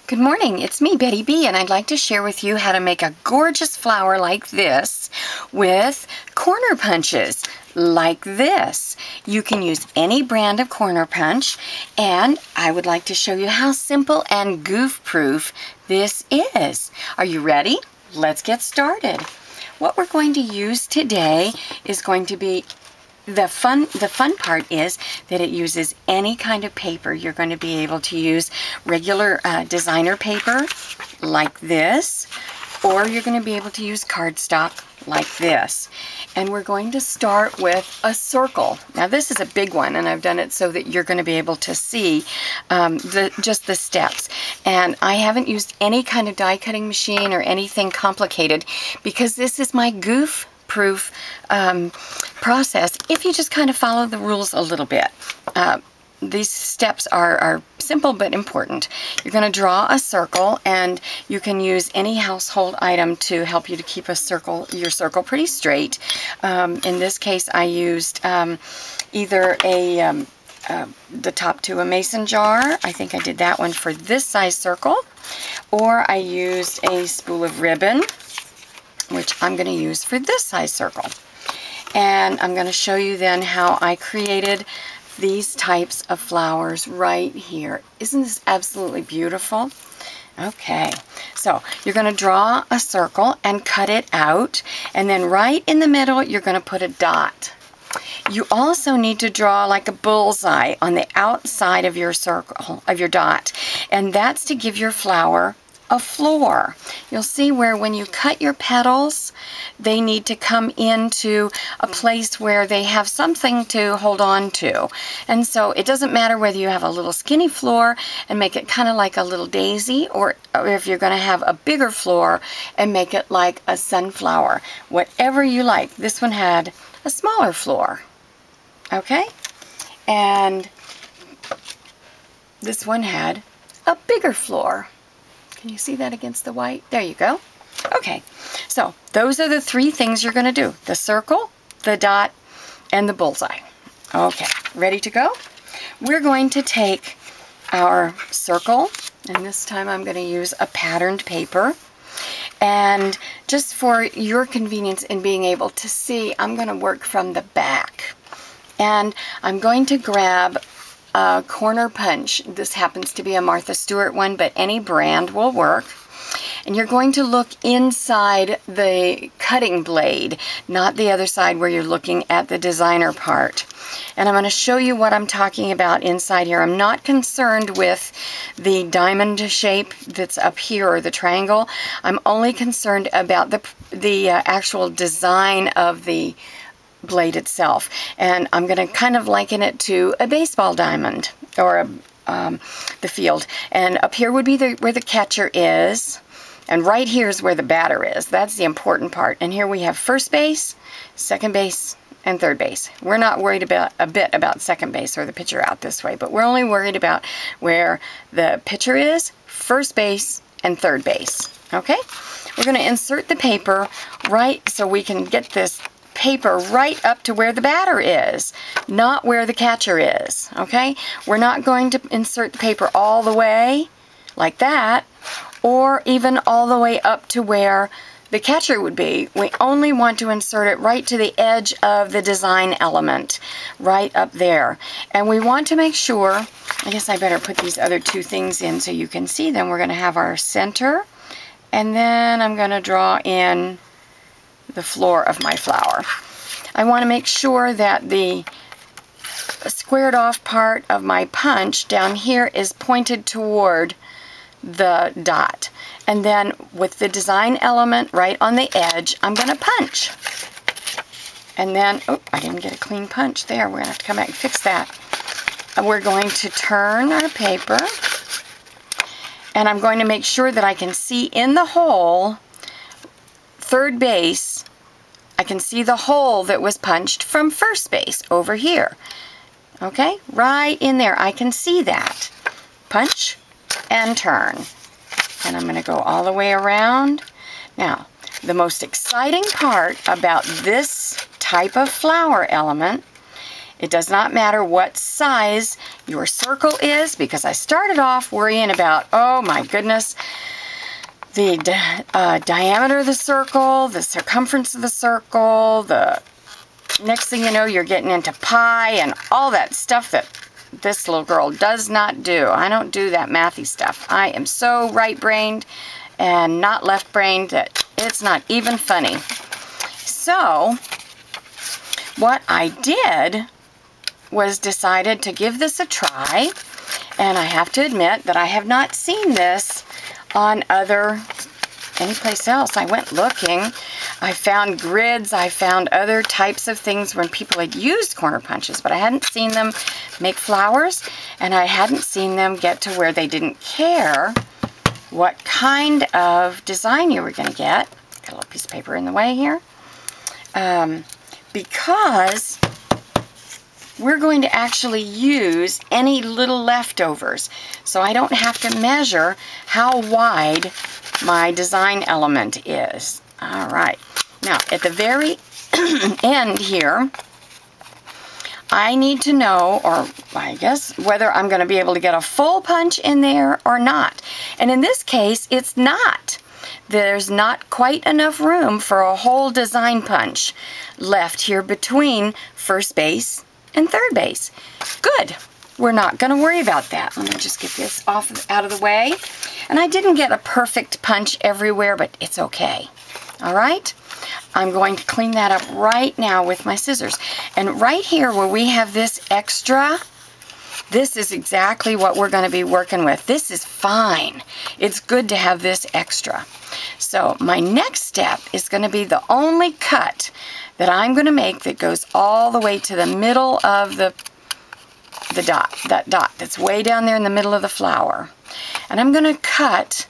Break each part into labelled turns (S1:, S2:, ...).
S1: Good morning, it's me, Betty B, and I'd like to share with you how to make a gorgeous flower like this with corner punches like this. You can use any brand of corner punch, and I would like to show you how simple and goof-proof this is. Are you ready? Let's get started. What we're going to use today is going to be the fun part is that it uses any kind of paper. You're going to be able to use regular designer paper like this, or you're going to be able to use cardstock like this. And we're going to start with a circle. Now this is a big one, and I've done it so that you're going to be able to see just the steps. And I haven't used any kind of die cutting machine or anything complicated because this is my goof-proof process if you just kind of follow the rules a little bit. These steps are simple but important. You're going to draw a circle, and you can use any household item to help you to keep your circle pretty straight. In this case, I used either the top to a mason jar. I think I did that one for this size circle, or I used a spool of ribbon, which I'm going to use for this size circle. And I'm going to show you then how I created these types of flowers right here. Isn't this absolutely beautiful? Okay, so you're going to draw a circle and cut it out, and then right in the middle you're going to put a dot. You also need to draw like a bullseye on the outside of your circle, of your dot, and that's to give your flower a floor. You'll see where when you cut your petals, they need to come into a place where they have something to hold on to. And so it doesn't matter whether you have a little skinny floor and make it kind of like a little daisy, or if you're going to have a bigger floor and make it like a sunflower. Whatever you like. This one had a smaller floor. Okay? And this one had a bigger floor. Can you see that against the white? There you go. Okay, so those are the three things you're going to do. The circle, the dot, and the bullseye. Okay, ready to go? We're going to take our circle, and this time I'm going to use a patterned paper. And just for your convenience in being able to see, I'm going to work from the back. And I'm going to grab a corner punch. This happens to be a Martha Stewart one, but any brand will work. And you're going to look inside the cutting blade, not the other side where you're looking at the designer part. And I'm going to show you what I'm talking about inside here. I'm not concerned with the diamond shape that's up here or the triangle. I'm only concerned about the actual design of the blade itself, and I'm going to kind of liken it to a baseball diamond or the field. And up here would be where the catcher is, and right here is where the batter is. That's the important part. And here we have first base, second base, and third base. We're not worried about a bit about second base or the pitcher out this way, but we're only worried about where the pitcher is, first base, and third base. Okay, we're going to insert the paper right so we can get this paper right up to where the batter is, not where the catcher is. Okay, we're not going to insert the paper all the way like that, or even all the way up to where the catcher would be. We only want to insert it right to the edge of the design element, right up there. And we want to make sure, I guess I better put these other two things in so you can see them. We're going to have our center, and then I'm going to draw in the floor of my flower. I want to make sure that the squared off part of my punch down here is pointed toward the dot. And then with the design element right on the edge, I'm going to punch. And then, oh, I didn't get a clean punch there. We're going to have to come back and fix that. And we're going to turn our paper, and I'm going to make sure that I can see in the hole, third base, I can see the hole that was punched from first base over here. Okay, right in there. I can see that. Punch and turn. And I'm going to go all the way around. Now, the most exciting part about this type of flower element It does not matter what size your circle is, because I started off worrying about, oh my goodness, the diameter of the circle, the circumference of the circle, the next thing you know, you're getting into pi and all that stuff that this little girl does not do. I don't do that mathy stuff. I am so right-brained and not left-brained that it's not even funny. So, what I did was decided to give this a try, and I have to admit that I have not seen this on anyplace else. I went looking. I found grids. I found other types of things when people had used corner punches, but I hadn't seen them make flowers, and I hadn't seen them get to where they didn't care what kind of design you were going to get. Got a little piece of paper in the way here. Because we're going to actually use any little leftovers. So I don't have to measure how wide my design element is. All right. Now, at the very end here, I need to know, or I guess, whether I'm going to be able to get a full punch in there or not. And in this case, it's not. There's not quite enough room for a whole design punch left here between first base and third base. Good. We're not going to worry about that. Let me just get this out of the way. And I didn't get a perfect punch everywhere, but it's okay. All right? I'm going to clean that up right now with my scissors. And right here where we have this extra, this is exactly what we're going to be working with. This is fine. It's good to have this extra. So my next step is going to be the only cut that I'm going to make that goes all the way to the middle of the dot, that dot that's way down there in the middle of the flower. And I'm going to cut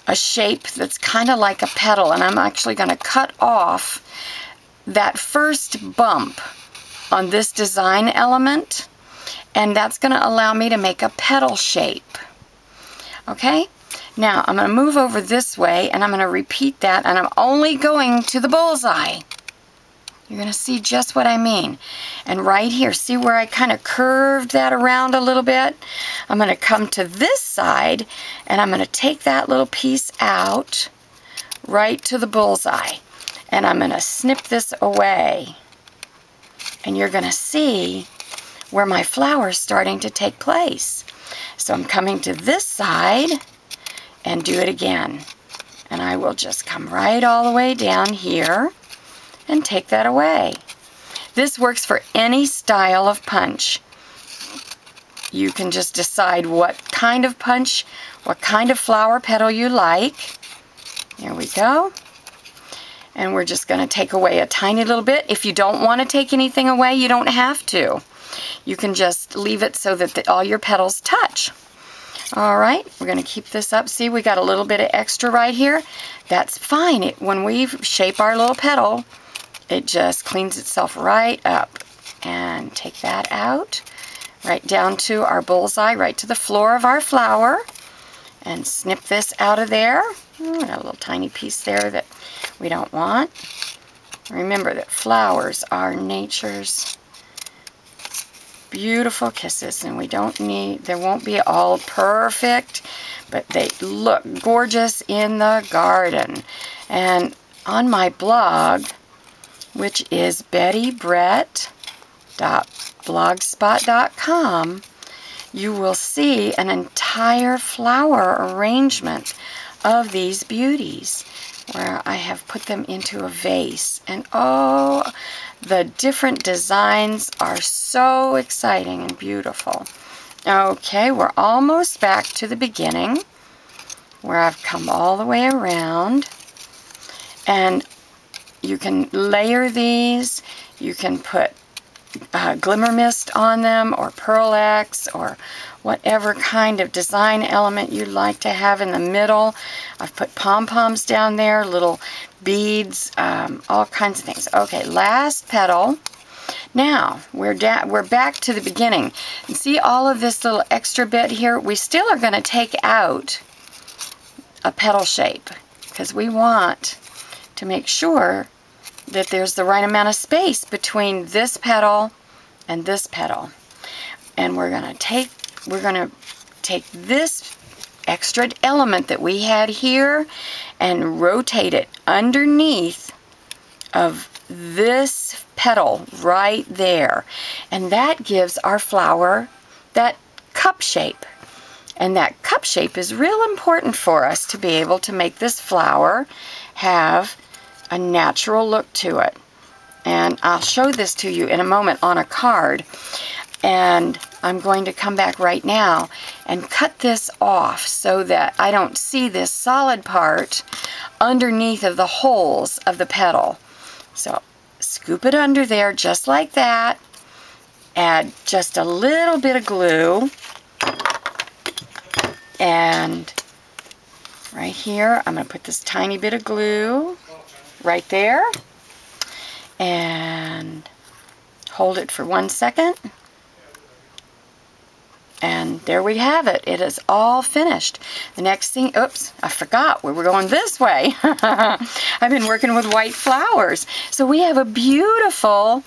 S1: a shape that's kind of like a petal, and I'm actually going to cut off that first bump on this design element, and that's going to allow me to make a petal shape. Okay? Now, I'm going to move over this way, and I'm going to repeat that, and I'm only going to the bullseye. You're going to see just what I mean. And right here, see where I kind of curved that around a little bit? I'm going to come to this side, and I'm going to take that little piece out right to the bullseye. And I'm going to snip this away. And you're going to see where my flower is starting to take place. So I'm coming to this side and do it again. And I will just come right all the way down here and take that away. This works for any style of punch. You can just decide what kind of punch, what kind of flower petal you like. There we go. And we're just going to take away a tiny little bit. If you don't want to take anything away, you don't have to. You can just leave it so that all your petals touch. All right, we're going to keep this up. See, we got a little bit of extra right here. That's fine. When we shape our little petal, it just cleans itself right up. And take that out, right down to our bullseye, right to the floor of our flower. And snip this out of there. Oh, got a little tiny piece there that we don't want. Remember that flowers are nature's beautiful kisses, and we don't need, they won't be all perfect, but they look gorgeous in the garden. And on my blog, which is bettybrett.blogspot.com, you will see an entire flower arrangement of these beauties where I have put them into a vase. And oh, the different designs are so exciting and beautiful. Okay, we're almost back to the beginning where I've come all the way around. And you can layer these. You can put glimmer mist on them, or Pearl X, or whatever kind of design element you'd like to have in the middle. I've put pom-poms down there, little beads, all kinds of things. Okay, last petal. Now, we're back to the beginning. And see all of this little extra bit here? We still are going to take out a petal shape because we want to make sure that there's the right amount of space between this petal and this petal. And we're going to take this extra element that we had here and rotate it underneath of this petal right there. And that gives our flower that cup shape. And that cup shape is real important for us to be able to make this flower have a natural look to it. And I'll show this to you in a moment on a card. And I'm going to come back right now and cut this off so that I don't see this solid part underneath of the holes of the petal. So scoop it under there just like that. Add just a little bit of glue. And right here, I'm going to put this tiny bit of glue right there. And hold it for 1 second. And there we have it. It is all finished. The next thing, oops, I forgot we were going this way. I've been working with white flowers. So we have a beautiful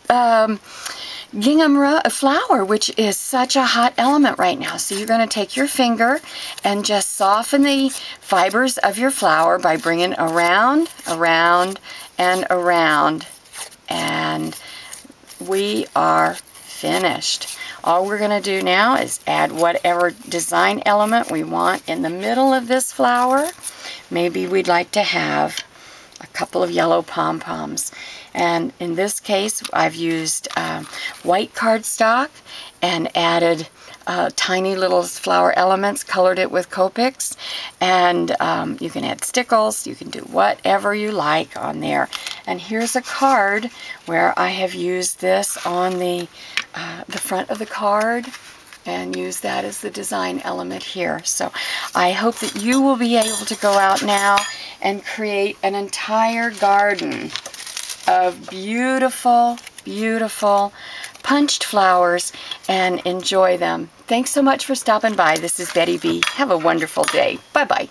S1: gingham flower, which is such a hot element right now. So you're going to take your finger and just soften the fibers of your flower by bringing around, around, and around. And we are finished. All we're going to do now is add whatever design element we want in the middle of this flower. Maybe we'd like to have a couple of yellow pom-poms. And in this case, I've used white cardstock and added tiny little flower elements, colored it with Copics. And you can add stickles, you can do whatever you like on there. And here's a card where I have used this on the front of the card and use that as the design element here. So I hope that you will be able to go out now and create an entire garden of beautiful, beautiful punched flowers and enjoy them. Thanks so much for stopping by. This is Betty B. Have a wonderful day. Bye-bye.